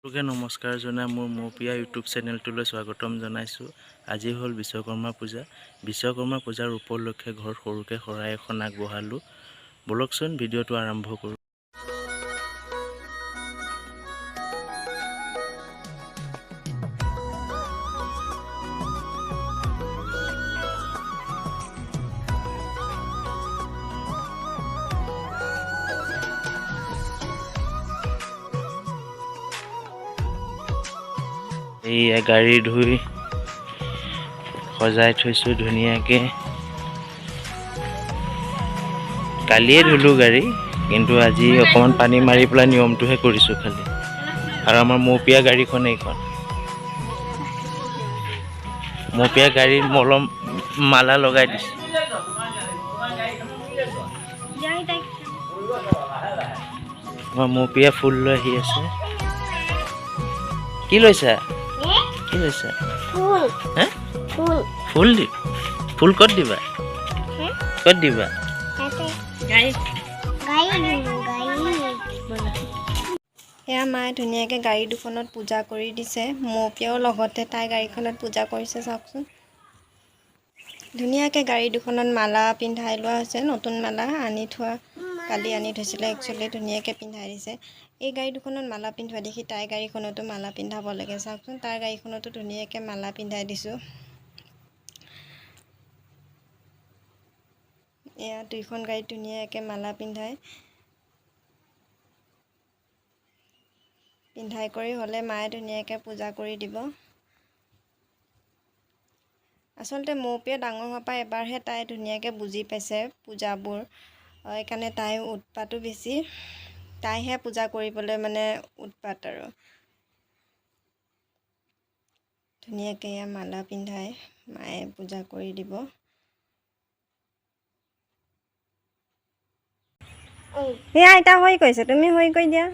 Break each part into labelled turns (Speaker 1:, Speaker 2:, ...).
Speaker 1: নমস্কাৰ জনাই মোৰ মৌপিয়া ইউটিউব চেনেলটোলৈ স্বাগতম জনাইছোঁ। আজি হ'ল বিশ্বকৰ্মা পূজা। বিশ্বকৰ্মা পূজাৰ উপলক্ষে ঘৰত সৰুকৈ শৰাই এখন আগবঢ়ালোঁ। বলকচোন ভিডিঅ'টো আৰম্ভ কৰোঁ। এইয়া গাড়ী ধুই সজাই থৈছোঁ ধুনীয়াকৈ। কালিয়ে ধুলোঁ গাড়ী, কিন্তু আজি অকণমান পানী মাৰি পেলাই নিয়মটোহে কৰিছোঁ খালি। আৰু আমাৰ মৌপিয়া গাড়ীখন এইখন। মৌপিয়া গাড়ীত মলম মালা লগাই দিছোঁ। আমাৰ মৌপিয়া ফুল লৈ আহি আছে। কি লৈছা? কি লৈছা? ফুল ফুল ক'ত দিবা? ক'ত দিবা?
Speaker 2: এয়া মায়ে ধুনীয়াকৈ গাড়ী দুখনত পূজা কৰি দিছে। মৌপিয়াও লগতে তাই গাড়ীখনত পূজা কৰিছে। চাওকচোন ধুনীয়াকৈ গাড়ী দুখনত মালা পিন্ধাই লোৱা হৈছে। নতুন মালা আনি থোৱা, কালি আনি থৈছিলে একচুৱেলি, ধুনীয়াকৈ পিন্ধাই দিছে। এই গাড়ী দুখনত মালা পিন্ধোৱা দেখি তাই গাড়ীখনতো মালা পিন্ধাব লাগে। চাওকচোন তাৰ গাড়ীখনতো ধুনীয়াকৈ মালা পিন্ধাই দিছোঁ। এয়া দুইখন গাড়ীত ধুনীয়াকৈ মালা পিন্ধাই কৰি হ'লে মায়ে ধুনীয়াকৈ পূজা কৰি দিব। আচলতে মৌপিয়া ডাঙৰ হোৱাৰ পৰা এবাৰহে তাই ধুনীয়াকৈ বুজি পাইছে পূজাবোৰ, সেইকাৰণে তাই উৎপাতো বেছি। তাইহে পূজা কৰিবলৈ মানে উৎপাত আৰু। ধুনীয়াকৈ এয়া মালা পিন্ধাই মায়ে পূজা কৰি দিব। এয়া আইতা হৈ কৈছে, তুমি হৈ কৈ দিয়া।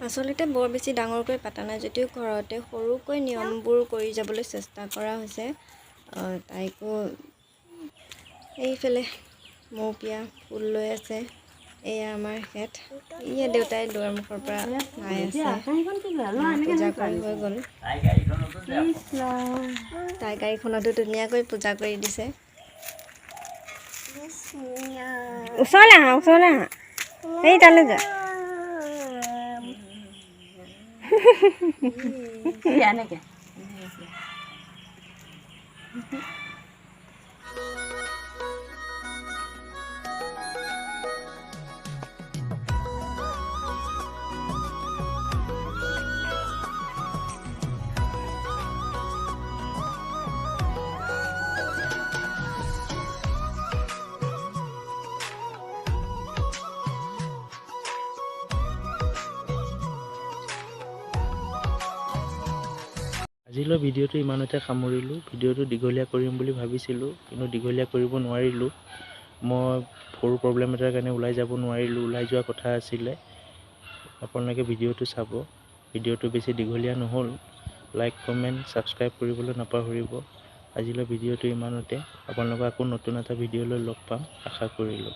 Speaker 2: আচলতে বৰ বেছি ডাঙৰকৈ পাতা নাই যদিও ঘৰতে সৰুকৈ নিয়মবোৰ কৰি যাবলৈ চেষ্টা কৰা হৈছে। তাইকো এইফালে মৌপিয়া ফুল লৈ আছে। এয়া আমাৰ হেড, ইয়ে দেউতাই দুৱাৰমুখৰ পৰা চাই আছে। পূজা কৰি হৈ গ'ল। তাই গাড়ীখনতো ধুনীয়াকৈ পূজা কৰি দিছে। ওচৰলৈ আহা, ওচৰলৈ আহা, এই তালৈ যা।
Speaker 1: আজিলৈ ভিডিঅ'টো ইমানতে সামৰিলোঁ। ভিডিঅ'টো দীঘলীয়া কৰিম বুলি ভাবিছিলোঁ, কিন্তু দীঘলীয়া কৰিব নোৱাৰিলোঁ। মই সৰু প্ৰব্লেম এটাৰ কাৰণে ওলাই যাব নোৱাৰিলোঁ। ওলাই যোৱা কথা আছিলে। আপোনালোকে ভিডিঅ'টো চাব। ভিডিঅ'টো বেছি দীঘলীয়া নহ'ল। লাইক, কমেণ্ট, ছাবস্ক্ৰাইব কৰিবলৈ নাপাহৰিব। আজিলৈ ভিডিঅ'টো ইমানতে। আপোনালোকক আকৌ নতুন এটা ভিডিঅ'লৈ লগ পাম আশা কৰিলোঁ।